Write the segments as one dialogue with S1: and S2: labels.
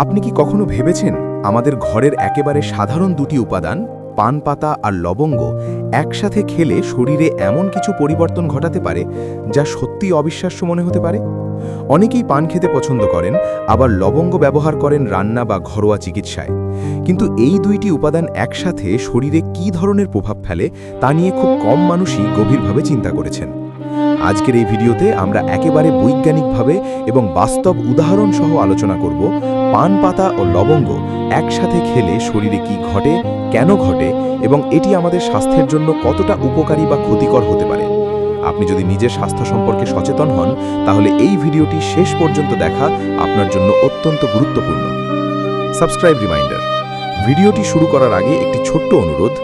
S1: আপনি কি কখনো ভেবেছেন আমাদের ঘরের একেবারে সাধারণ দুটি উপাদান পান পাতা আর লবঙ্গ একসাথে খেলে শরীরে এমন কিছু পরিবর্তন ঘটাতে পারে যা সত্যি অবিশ্বাস্য মনে হতে পারে? অনেকেই পান খেতে পছন্দ করেন, আবার লবঙ্গ ব্যবহার করেন রান্না বা ঘরোয়া চিকিৎসায়। কিন্তু এই দুইটি উপাদান একসাথে শরীরে কী ধরনের প্রভাব ফেলে তা নিয়ে খুব কম মানুষই গভীরভাবে চিন্তা করেছেন। আজকের এই ভিডিওতে আমরা একেবারে বৈজ্ঞানিকভাবে এবং বাস্তব উদাহরণ সহ আলোচনা করব পান পাতা ও লবঙ্গ একসাথে খেলে শরীরে কি ঘটে, কেন ঘটে এবং এটি আমাদের স্বাস্থ্যের জন্য কতটা উপকারী বা ক্ষতিকর হতে পারে। আপনি যদি নিজের স্বাস্থ্য সম্পর্কে সচেতন হন, তাহলে এই ভিডিওটি শেষ পর্যন্ত দেখা আপনার জন্য অত্যন্ত গুরুত্বপূর্ণ। Subscribe reminder. ভিডিওটি শুরু করার আগে একটি ছোট্ট অনুরোধ,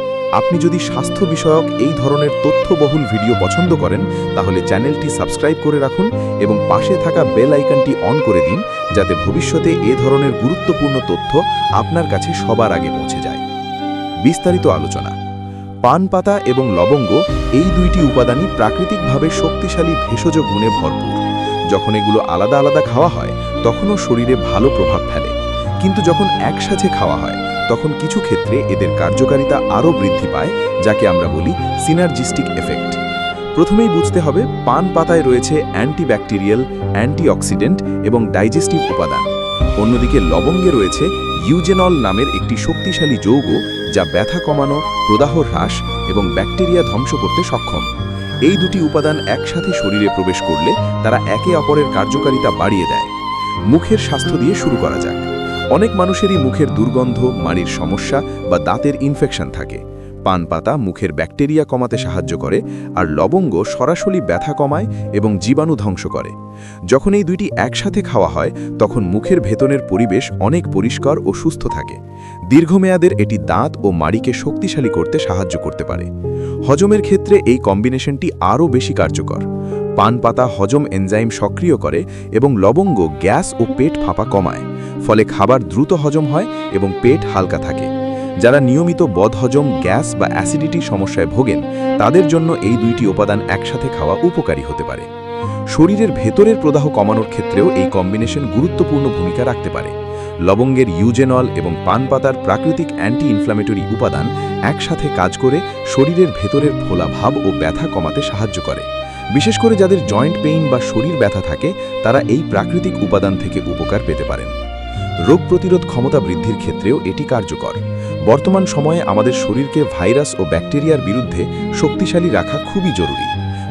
S1: আপনি যদি স্বাস্থ্য বিষয়ক এই ধরনের তথ্যবহুল ভিডিও পছন্দ করেন তাহলে চ্যানেলটি সাবস্ক্রাইব করে রাখুন এবং পাশে থাকা বেল আইকনটি অন করে দিন, যাতে ভবিষ্যতে এ ধরনের গুরুত্বপূর্ণ তথ্য আপনার কাছে সবার আগে পৌঁছে যায়। বিস্তারিত আলোচনা। পান পাতা এবং লবঙ্গ এই দুইটি উপাদানই প্রাকৃতিকভাবে শক্তিশালী ভেষজ গুণে ভরপুর। যখন এগুলো আলাদা আলাদা খাওয়া হয় তখনও শরীরে ভালো প্রভাব ফেলে, কিন্তু যখন একসাথে খাওয়া হয় তখন কিছু ক্ষেত্রে এদের কার্যকারিতা আরও বৃদ্ধি পায়, যাকে আমরা বলি সিনার্জিস্টিক এফেক্ট। প্রথমেই বুঝতে হবে পান পাতায় রয়েছে অ্যান্টিব্যাকটেরিয়াল, অ্যান্টিঅক্সিডেন্ট এবং ডাইজেস্টিভ উপাদান। অন্যদিকে লবঙ্গে রয়েছে ইউজেনল নামের একটি শক্তিশালী যৌগ, যা ব্যথা কমানো, প্রদাহ হ্রাস এবং ব্যাকটেরিয়া ধ্বংস করতে সক্ষম। এই দুটি উপাদান একসাথে শরীরে প্রবেশ করলে তারা একে অপরের কার্যকারিতা বাড়িয়ে দেয়। মুখের স্বাস্থ্য দিয়ে শুরু করা যাক। অনেক মানুষেরই মুখের দুর্গন্ধ, মাড়ির সমস্যা বা দাঁতের ইনফেকশন থাকে। পান পাতা মুখের ব্যাকটেরিয়া কমাতে সাহায্য করে, আর লবঙ্গ সরাসরি ব্যথা কমায় এবং জীবাণু ধ্বংস করে। যখন এই দুইটি একসাথে খাওয়া হয় তখন মুখের ভেতরের পরিবেশ অনেক পরিষ্কার ও সুস্থ থাকে। দীর্ঘমেয়াদের এটি দাঁত ও মাড়িকে শক্তিশালী করতে সাহায্য করতে পারে। হজমের ক্ষেত্রে এই কম্বিনেশনটি আরও বেশি কার্যকর। পান পাতা হজম এনজাইম সক্রিয় করে এবং লবঙ্গ গ্যাস ও পেট ফাঁপা কমায়, ফলে খাবার দ্রুত হজম হয় এবং পেট হালকা থাকে। যারা নিয়মিত বদহজম, গ্যাস বা অ্যাসিডিটি সমস্যায় ভোগেন তাদের জন্য এই দুইটি উপাদান একসাথে খাওয়া উপকারী হতে পারে। শরীরের ভেতরের প্রদাহ কমানোর ক্ষেত্রেও এই কম্বিনেশন গুরুত্বপূর্ণ ভূমিকা রাখতে পারে। লবঙ্গের ইউজেনল এবং পান পাতার প্রাকৃতিক অ্যান্টি ইনফ্ল্যামেটরি উপাদান একসাথে কাজ করে শরীরের ভেতরের ফোলা ভাব ও ব্যথা কমাতে সাহায্য করে। বিশেষ করে যাদের জয়েন্ট পেইন বা শরীর ব্যথা থাকে তারা এই প্রাকৃতিক উপাদান থেকে উপকার পেতে পারেন। রোগ প্রতিরোধ ক্ষমতা বৃদ্ধির ক্ষেত্রেও এটি কার্যকর। বর্তমান সময়ে আমাদের শরীরকে ভাইরাস ও ব্যাকটেরিয়ার বিরুদ্ধে শক্তিশালী রাখা খুবই জরুরি।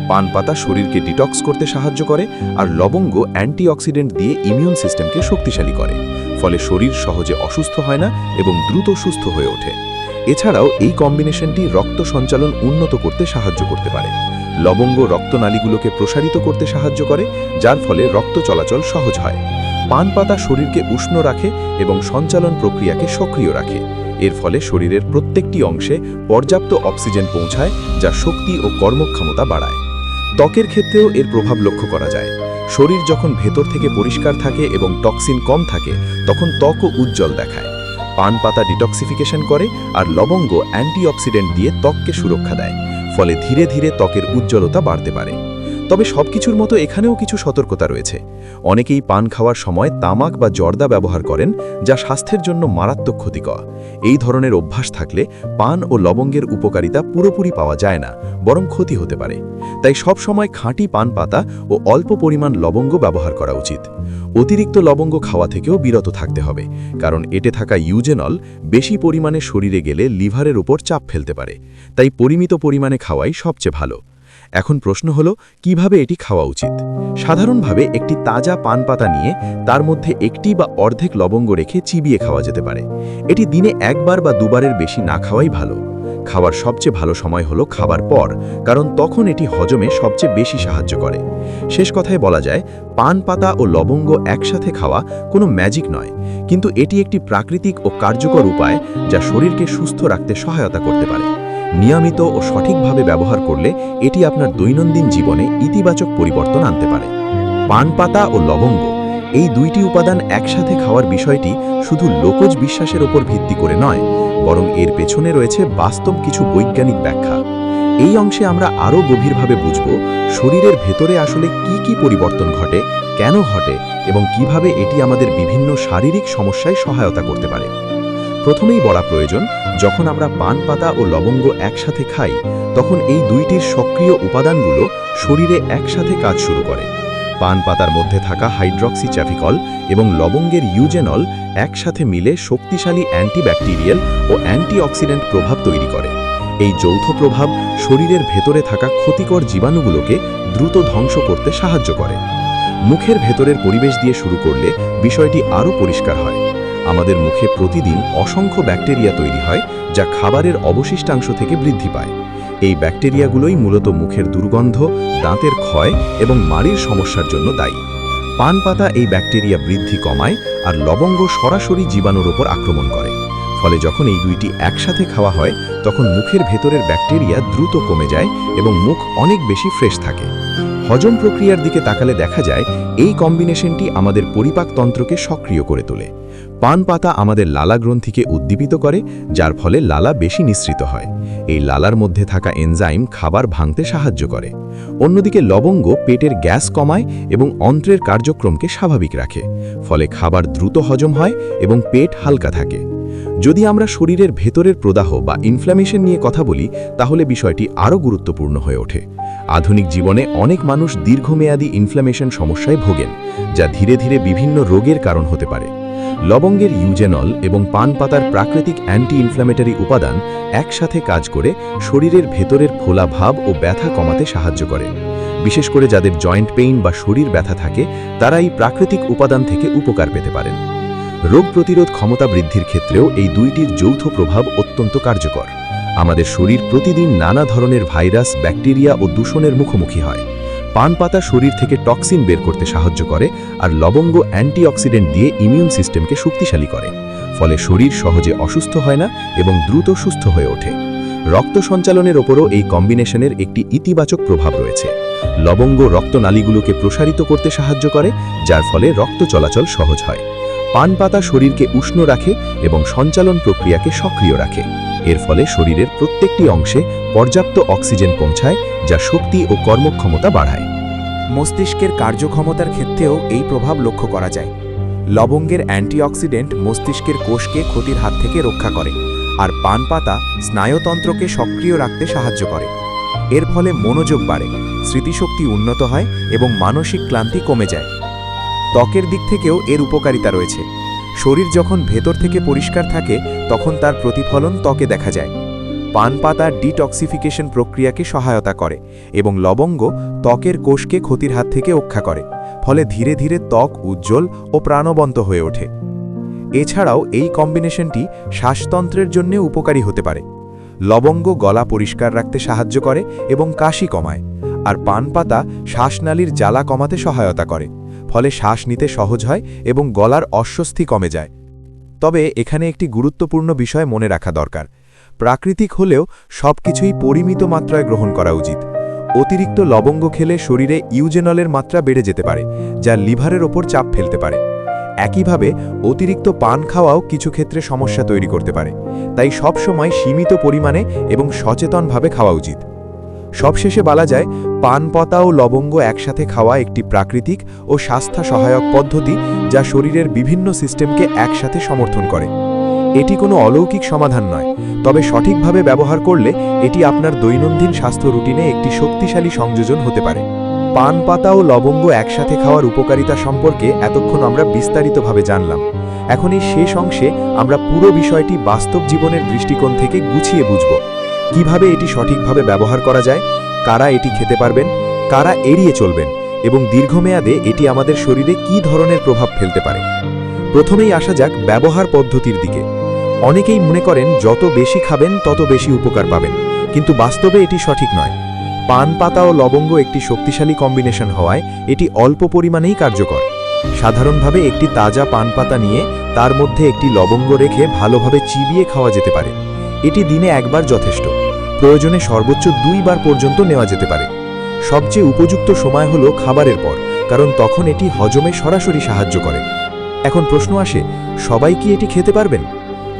S1: পান পাতা শরীরকে ডিটক্স করতে সাহায্য করে, আর লবঙ্গ অ্যান্টিঅক্সিডেন্ট দিয়ে ইমিউন সিস্টেমকে শক্তিশালী করে, ফলে শরীর সহজে অসুস্থ হয় না এবং দ্রুত সুস্থ হয়ে ওঠে। এছাড়াও এই কম্বিনেশনটি রক্ত সঞ্চালন উন্নত করতে সাহায্য করতে পারে। লবঙ্গ রক্তনালীগুলোকে প্রসারিত করতে সাহায্য করে, যার ফলে রক্ত চলাচল সহজ হয়। পান পাতা শরীরকে উষ্ণ রাখে এবং সঞ্চালন প্রক্রিয়াকে সক্রিয় রাখে। এর ফলে শরীরের প্রত্যেকটি অংশে পর্যাপ্ত অক্সিজেন পৌঁছায়, যা শক্তি ও কর্মক্ষমতা বাড়ায়। ত্বকের ক্ষেত্রেও এর প্রভাব লক্ষ্য করা যায়। শরীর যখন ভেতর থেকে পরিষ্কার থাকে এবং টক্সিন কম থাকে তখন ত্বকও উজ্জ্বল দেখায়। পান পাতা ডিটক্সিফিকেশন করে, আর লবঙ্গ অ্যান্টিঅক্সিডেন্ট দিয়ে ত্বককে সুরক্ষা দেয়, ফলে ধীরে ধীরে ত্বকের উজ্জ্বলতা বাড়তে পারে। তবে সবকিছুর মতো এখানেও কিছু সতর্কতা রয়েছে। অনেকেই পান খাওয়ার সময় তামাক বা জর্দা ব্যবহার করেন, যা স্বাস্থ্যের জন্য মারাত্মক ক্ষতিকর। এই ধরনের অভ্যাস থাকলে পান ও লবঙ্গের উপকারিতা পুরোপুরি পাওয়া যায় না, বরং ক্ষতি হতে পারে। তাই সব সময় খাঁটি পান পাতা ও অল্প পরিমাণ লবঙ্গ ব্যবহার করা উচিত। অতিরিক্ত লবঙ্গ খাওয়া থেকেও বিরত থাকতে হবে, কারণ এতে থাকা ইউজেনল বেশি পরিমাণে শরীরে গেলে লিভারের উপর চাপ ফেলতে পারে। তাই পরিমিত পরিমাণে খাওয়াই সবচেয়ে ভালো। এখন প্রশ্ন হলো, কিভাবে এটি খাওয়া উচিত? সাধারণভাবে একটি তাজা পান পাতা নিয়ে তার মধ্যে একটি বা অর্ধেক লবঙ্গ রেখে চিবিয়ে খাওয়া যেতে পারে। এটি দিনে একবার বা দুবারের বেশি না খাওয়াই ভালো। খাওয়ার সবচেয়ে ভালো সময় হলো খাবার পর, কারণ তখন এটি হজমে সবচেয়ে বেশি সাহায্য করে। শেষ কথায় বলা যায়, পান পাতা ও লবঙ্গ একসাথে খাওয়া কোনো ম্যাজিক নয়, কিন্তু এটি একটি প্রাকৃতিক ও কার্যকর উপায় যা শরীরকে সুস্থ রাখতে সহায়তা করতে পারে। নিয়মিত ও সঠিকভাবে ব্যবহার করলে এটি আপনার দৈনন্দিন জীবনে ইতিবাচক পরিবর্তন আনতে পারে। পান পাতা ও লবঙ্গ এই দুইটি উপাদান একসাথে খাওয়ার বিষয়টি শুধু লোকজ বিশ্বাসের ওপর ভিত্তি করে নয়, বরং এর পেছনে রয়েছে বাস্তব কিছু বৈজ্ঞানিক ব্যাখ্যা। এই অংশে আমরা আরও গভীরভাবে বুঝব শরীরের ভেতরে আসলে কি কি পরিবর্তন ঘটে, কেন ঘটে এবং কিভাবে এটি আমাদের বিভিন্ন শারীরিক সমস্যায় সহায়তা করতে পারে। প্রথমেই বলা প্রয়োজন, যখন আমরা পান পাতা ও লবঙ্গ একসাথে খাই তখন এই দুইটির সক্রিয় উপাদানগুলো শরীরে একসাথে কাজ শুরু করে। পান পাতার মধ্যে থাকা হাইড্রক্সিচ্যাফিকল এবং লবঙ্গের ইউজেনল একসাথে মিলে শক্তিশালী অ্যান্টিব্যাকটেরিয়াল ও অ্যান্টিঅক্সিডেন্ট প্রভাব তৈরি করে। এই যৌথ প্রভাব শরীরের ভেতরে থাকা ক্ষতিকর জীবাণুগুলোকে দ্রুত ধ্বংস করতে সাহায্য করে। মুখের ভেতরের পরিবেশ দিয়ে শুরু করলে বিষয়টি আরও পরিষ্কার হয়। আমাদের মুখে প্রতিদিন অসংখ্য ব্যাকটেরিয়া তৈরি হয়, যা খাবারের অবশিষ্টাংশ থেকে বৃদ্ধি পায়। এই ব্যাকটেরিয়াগুলোই মূলত মুখের দুর্গন্ধ, দাঁতের ক্ষয় এবং মাড়ির সমস্যার জন্য দায়ী। পান পাতা এই ব্যাকটেরিয়া বৃদ্ধি কমায় আর লবঙ্গ সরাসরি জীবাণুর ওপর আক্রমণ করে। ফলে যখন এই দুইটি একসাথে খাওয়া হয় তখন মুখের ভেতরের ব্যাকটেরিয়া দ্রুত কমে যায় এবং মুখ অনেক বেশি ফ্রেশ থাকে। হজম প্রক্রিয়ার দিকে তাকালে দেখা যায় এই কম্বিনেশনটি আমাদের পরিপাকতন্ত্রকে সক্রিয় করে তোলে। পান পাতা আমাদের লালা গ্রন্থিকে উদ্দীপিত করে, যার ফলে লালা বেশি নিঃসৃত হয়। এই লালার মধ্যে থাকা এনজাইম খাবার ভাঙতে সাহায্য করে। অন্যদিকে লবঙ্গ পেটের গ্যাস কমায় এবং অন্ত্রের কার্যক্রমকে স্বাভাবিক রাখে, ফলে খাবার দ্রুত হজম হয় এবং পেট হালকা থাকে। যদি আমরা শরীরের ভেতরের প্রদাহ বা ইনফ্ল্যামেশন নিয়ে কথা বলি তাহলে বিষয়টি আরও গুরুত্বপূর্ণ হয়ে ওঠে। আধুনিক জীবনে অনেক মানুষ দীর্ঘমেয়াদী ইনফ্ল্যামেশন সমস্যায় ভোগেন, যা ধীরে ধীরে বিভিন্ন রোগের কারণ হতে পারে। লবঙ্গের ইউজেনল এবং পান পাতার প্রাকৃতিক অ্যান্টি ইনফ্ল্যামেটরি উপাদান একসাথে কাজ করে শরীরের ভেতরের ফোলা ভাব ও ব্যথা কমাতে সাহায্য করে। বিশেষ করে যাদের জয়েন্ট পেইন বা শরীর ব্যথা থাকে তারা এই প্রাকৃতিক উপাদান থেকে উপকার পেতে পারেন। রোগ প্রতিরোধ ক্ষমতা বৃদ্ধির ক্ষেত্রেও এই দুইটির যৌথ প্রভাব অত্যন্ত কার্যকর। আমাদের শরীর প্রতিদিন নানা ধরনের ভাইরাস, ব্যাকটেরিয়া ও দূষণের মুখোমুখি হয়। পান পাতা শরীর থেকে টক্সিন বের করতে সাহায্য করে আর লবঙ্গ অ্যান্টিঅক্সিডেন্ট দিয়ে ইমিউন সিস্টেমকে শক্তিশালী করে। ফলে শরীর সহজে অসুস্থ হয় না এবং দ্রুত সুস্থ হয়ে ওঠে। রক্ত সঞ্চালনের ওপরও এই কম্বিনেশনের একটি ইতিবাচক প্রভাব রয়েছে। লবঙ্গ রক্তনালীগুলোকে প্রসারিত করতে সাহায্য করে, যার ফলে রক্ত চলাচল সহজ হয়। পান পাতা শরীরকে উষ্ণ রাখে এবং সঞ্চালন প্রক্রিয়াকে সক্রিয় রাখে। এর ফলে শরীরের প্রত্যেকটি অংশে পর্যাপ্ত অক্সিজেন পৌঁছায়, যা শক্তি ও কর্মক্ষমতা বাড়ায়।
S2: মস্তিষ্কের কার্যক্ষমতার ক্ষেত্রেও এই প্রভাব লক্ষ্য করা যায়। লবঙ্গের অ্যান্টিঅক্সিডেন্ট মস্তিষ্কের কোষকে ক্ষতির হাত থেকে রক্ষা করে, আর পান পাতা স্নায়ুতন্ত্রকে সক্রিয় রাখতে সাহায্য করে। এর ফলে মনোযোগ বাড়ে, স্মৃতিশক্তি উন্নত হয় এবং মানসিক ক্লান্তি কমে যায়। ত্বকের দিক থেকেও এর উপকারিতা রয়েছে। শরীর যখন ভেতর থেকে পরিষ্কার থাকে তখন তার প্রতিফলন ত্বকে দেখা যায়। পান পাতা ডিটক্সিফিকেশন প্রক্রিয়াকে সহায়তা করে এবং লবঙ্গ ত্বকের কোষকে ক্ষতির হাত থেকে রক্ষা করে। ফলে ধীরে ধীরে ত্বক উজ্জ্বল ও প্রাণবন্ত হয়ে ওঠে। এছাড়াও এই কম্বিনেশনটি শ্বাসতন্ত্রের জন্য উপকারী হতে পারে। লবঙ্গ গলা পরিষ্কার রাখতে সাহায্য করে এবং কাশি কমায়, আর পান পাতা শ্বাসনালীর জ্বালা কমাতে সহায়তা করে। ফলে শ্বাস নিতে সহজ হয় এবং গলার অস্বস্তি কমে যায়। তবে এখানে একটি গুরুত্বপূর্ণ বিষয় মনে রাখা দরকার। প্রাকৃতিক হলেও সবকিছুই পরিমিত মাত্রায় গ্রহণ করা উচিত। অতিরিক্ত লবঙ্গ খেলে শরীরে ইউজেনলের মাত্রা বেড়ে যেতে পারে, যা লিভারের ওপর চাপ ফেলতে পারে। একইভাবে অতিরিক্ত পান খাওয়াও কিছু ক্ষেত্রে সমস্যা তৈরি করতে পারে। তাই সবসময় সীমিত পরিমাণে এবং সচেতনভাবে খাওয়া উচিত। সবশেষে বলা যায়, পান পাতা ও লবঙ্গ একসাথে খাওয়া একটি প্রাকৃতিক ও স্বাস্থ্য সহায়ক পদ্ধতি, যা শরীরের বিভিন্ন সিস্টেমকে একসাথে সমর্থন করে। এটি কোনো অলৌকিক সমাধান নয়, তবে সঠিকভাবে ব্যবহার করলে এটি আপনার দৈনন্দিন স্বাস্থ্য রুটিনে একটি শক্তিশালী সংযোজন হতে পারে। পান পাতা ও লবঙ্গ একসাথে খাওয়ার উপকারিতা সম্পর্কে এতক্ষণ আমরা বিস্তারিতভাবে জানলাম। এখন এই শেষ অংশে আমরা পুরো বিষয়টি বাস্তব জীবনের দৃষ্টিকোণ থেকে গুছিয়ে বুঝব। কিভাবে এটি সঠিকভাবে ব্যবহার করা যায়, কারা এটি খেতে পারবেন, কারা এড়িয়ে চলবেন এবং দীর্ঘমেয়াদে এটি আমাদের শরীরে কী ধরনের প্রভাব ফেলতে পারে। প্রথমেই আসা যাক ব্যবহার পদ্ধতির দিকে। অনেকেই মনে করেন যত বেশি খাবেন তত বেশি উপকার পাবেন, কিন্তু বাস্তবে এটি সঠিক নয়। পান পাতা ও লবঙ্গ একটি শক্তিশালী কম্বিনেশন হওয়ায় এটি অল্প পরিমাণেই কার্যকর। সাধারণভাবে একটি তাজা পান পাতা নিয়ে তার মধ্যে একটি লবঙ্গ রেখে ভালোভাবে চিবিয়ে খাওয়া যেতে পারে। এটি দিনে একবার যথেষ্ট, প্রয়োজনে সর্বোচ্চ 2 বার পর্যন্ত নেওয়া যেতে পারে। সবচেয়ে উপযুক্ত সময় হলো খাবারের পর, কারণ তখন এটি হজমে সরাসরি সাহায্য করে। এখন প্রশ্ন আসে, সবাই কি এটি খেতে পারবেন?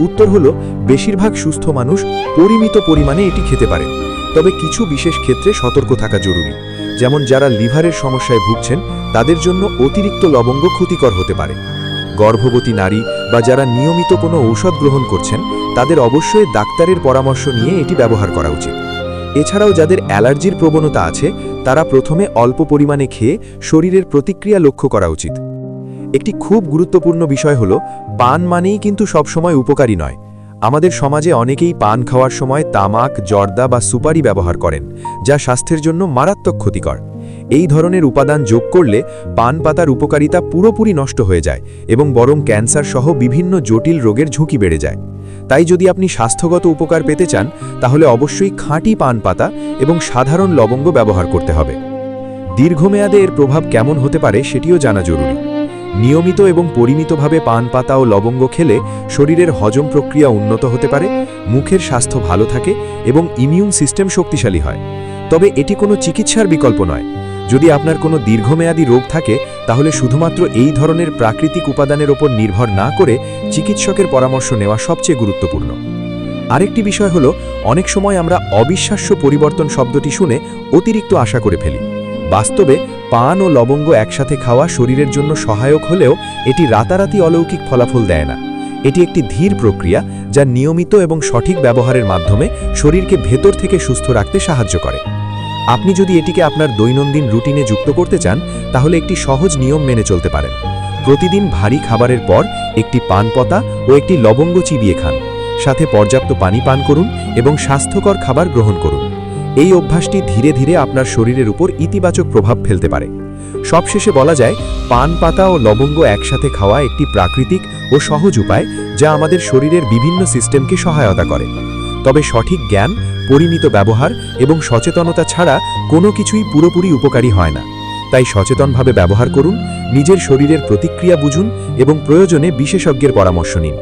S2: উত্তর হলো, বেশিরভাগ সুস্থ মানুষ পরিমিত পরিমাণে এটি খেতে পারেন। তবে কিছু বিশেষ ক্ষেত্রে সতর্ক থাকা জরুরি, যেমন যারা লিভারের সমস্যায় ভুগছেন তাদের জন্য অতিরিক্ত লবঙ্গ ক্ষতিকর হতে পারে। গর্ভবতী নারী বা যারা নিয়মিত কোনো ঔষধ গ্রহণ করছেন তাদের অবশ্যই ডাক্তারের পরামর্শ নিয়ে এটি ব্যবহার করা উচিত। এছাড়াও যাদের অ্যালার্জির প্রবণতা আছে তারা প্রথমে অল্প পরিমাণে খেয়ে শরীরের প্রতিক্রিয়া লক্ষ্য করা উচিত। একটি খুব গুরুত্বপূর্ণ বিষয় হলো, পান মানেই কিন্তু সবসময় উপকারী নয়। আমাদের সমাজে অনেকেই পান খাওয়ার সময় তামাক, জর্দা বা সুপারি ব্যবহার করেন, যা স্বাস্থ্যের জন্য মারাত্মক ক্ষতিকর। এই ধরনের উপাদান যোগ করলে পান পাতার উপকারিতা পুরোপুরি নষ্ট হয়ে যায় এবং বরং ক্যান্সার সহ বিভিন্ন জটিল রোগের ঝুঁকি বেড়ে যায়। তাই যদি আপনি স্বাস্থ্যগত উপকার পেতে চান তাহলে অবশ্যই খাঁটি পান পাতা এবং সাধারণ লবঙ্গ ব্যবহার করতে হবে। দীর্ঘমেয়াদে এর প্রভাব কেমন হতে পারে সেটিও জানা জরুরি। নিয়মিত এবং পরিমিতভাবে পান পাতা ও লবঙ্গ খেলে শরীরের হজম প্রক্রিয়া উন্নত হতে পারে, মুখের স্বাস্থ্য ভালো থাকে এবং ইমিউন সিস্টেম শক্তিশালী হয়। তবে এটি কোনো চিকিৎসার বিকল্প নয়। যদি আপনার কোনো দীর্ঘমেয়াদী রোগ থাকে তাহলে শুধুমাত্র এই ধরনের প্রাকৃতিক উপাদানের ওপর নির্ভর না করে চিকিৎসকের পরামর্শ নেওয়া সবচেয়ে গুরুত্বপূর্ণ। আরেকটি বিষয় হলো, অনেক সময় আমরা অবিশ্বাস্য পরিবর্তন শব্দটি শুনে অতিরিক্ত আশা করে ফেলি। বাস্তবে পান ও লবঙ্গ একসাথে খাওয়া শরীরের জন্য সহায়ক হলেও এটি রাতারাতি অলৌকিক ফলাফল দেয় না। এটি একটি ধীর প্রক্রিয়া যা নিয়মিত এবং সঠিক ব্যবহারের মাধ্যমে শরীরকে ভেতর থেকে সুস্থ রাখতে সাহায্য করে। আপনি যদি এটিকে আপনার দৈনন্দিন রুটিনে যুক্ত করতে চান তাহলে একটি সহজ নিয়ম মেনে চলতে পারেন। প্রতিদিন ভারী খাবারের পর একটি পান পাতা ও একটি লবঙ্গ চিবিয়ে খান, সাথে পর্যাপ্ত পানি পান করুন এবং স্বাস্থ্যকর খাবার গ্রহণ করুন। এই অভ্যাসটি ধীরে ধীরে আপনার শরীরের উপর ইতিবাচক প্রভাব ফেলতে পারে। সবশেষে বলা যায়, পান পাতা ও লবঙ্গ একসাথে খাওয়া একটি প্রাকৃতিক ও সহজ উপায় যা আমাদের শরীরের বিভিন্ন সিস্টেমকে সহায়তা করে। তবে সঠিক জ্ঞান, পরিমিত ব্যবহার এবং সচেতনতা ছাড়া কোনো কিছুই পুরোপুরি উপকারী হয় না। তাই সচেতনভাবে ব্যবহার করুন, নিজের শরীরের প্রতিক্রিয়া বুঝুন এবং প্রয়োজনে বিশেষজ্ঞের পরামর্শ নিন।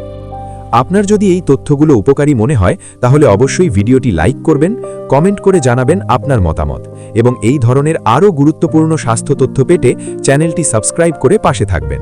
S2: আপনার যদি এই তথ্যগুলো উপকারী মনে হয় তাহলে অবশ্যই ভিডিওটি লাইক করবেন, কমেন্ট করে জানাবেন আপনার মতামত এবং এই ধরনের আরও গুরুত্বপূর্ণ স্বাস্থ্য তথ্য পেতে চ্যানেলটি সাবস্ক্রাইব করে পাশে থাকবেন।